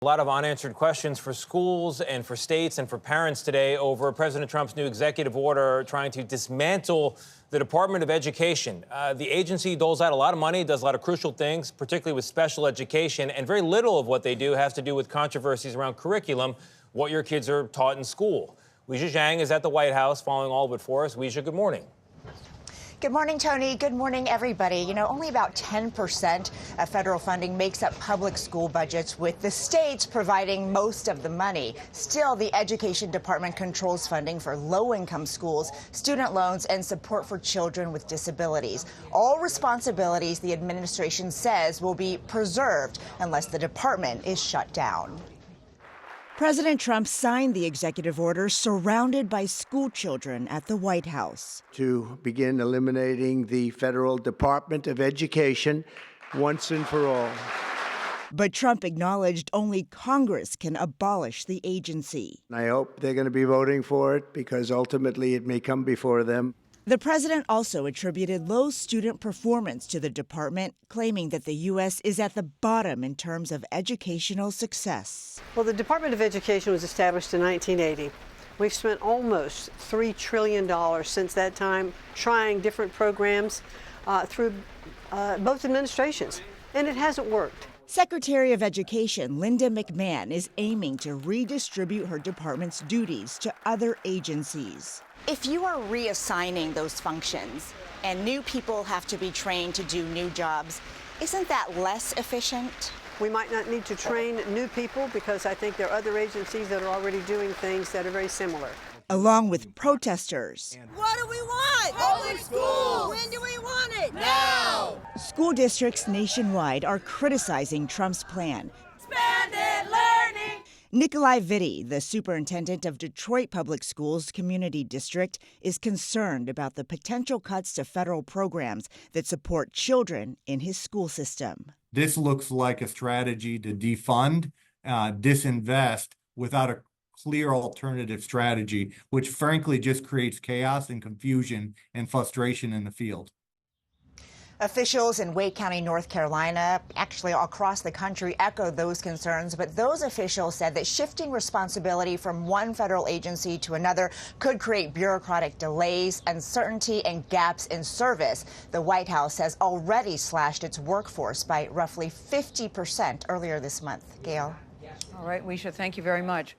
A lot of unanswered questions for schools and for states and for parents today over President Trump's new executive order trying to dismantle the Department of Education. The agency doles out a lot of money, does a lot of crucial things, particularly with special education, and very little of what they do has to do with controversies around curriculum, what your kids are taught in school. Weijia Jiang is at the White House following all of it for us. Weijia, good morning. Good morning, Tony. Good morning, everybody. You know, only about 10% of federal funding makes up public school budgets, with the states providing most of the money. Still, the Education Department controls funding for low-income schools, student loans, and support for children with disabilities. All responsibilities the administration says will be preserved unless the department is shut down. President Trump signed the executive order surrounded by school children at the White House. To begin eliminating the Federal Department of Education once and for all. But Trump acknowledged only Congress can abolish the agency. I hope they're going to be voting for it because ultimately it may come before them. The president also attributed low student performance to the department, claiming that the U.S. is at the bottom in terms of educational success. Well, the Department of Education was established in 1980. We've spent almost $3 trillion since that time trying different programs through both administrations, and it hasn't worked. Secretary of Education Linda McMahon is aiming to redistribute her department's duties to other agencies. If you are reassigning those functions and new people have to be trained to do new jobs, isn't that less efficient? We might not need to train new people because I think there are other agencies that are already doing things that are very similar. Along with protesters. What do we want? Public schools! When do we want it? Now! School districts nationwide are criticizing Trump's plan. Expanded learning! Nikolai Vitti, the superintendent of Detroit Public Schools Community District, is concerned about the potential cuts to federal programs that support children in his school system. This looks like a strategy to defund, disinvest without a clear alternative strategy, which frankly just creates chaos and confusion and frustration in the field. Officials in Wake County, North Carolina, actually across the country, echoed those concerns, but those officials said that shifting responsibility from one federal agency to another could create bureaucratic delays, uncertainty, and gaps in service. The White House has already slashed its workforce by roughly 50% earlier this month. Gayle? All right, Weijia, thank you very much.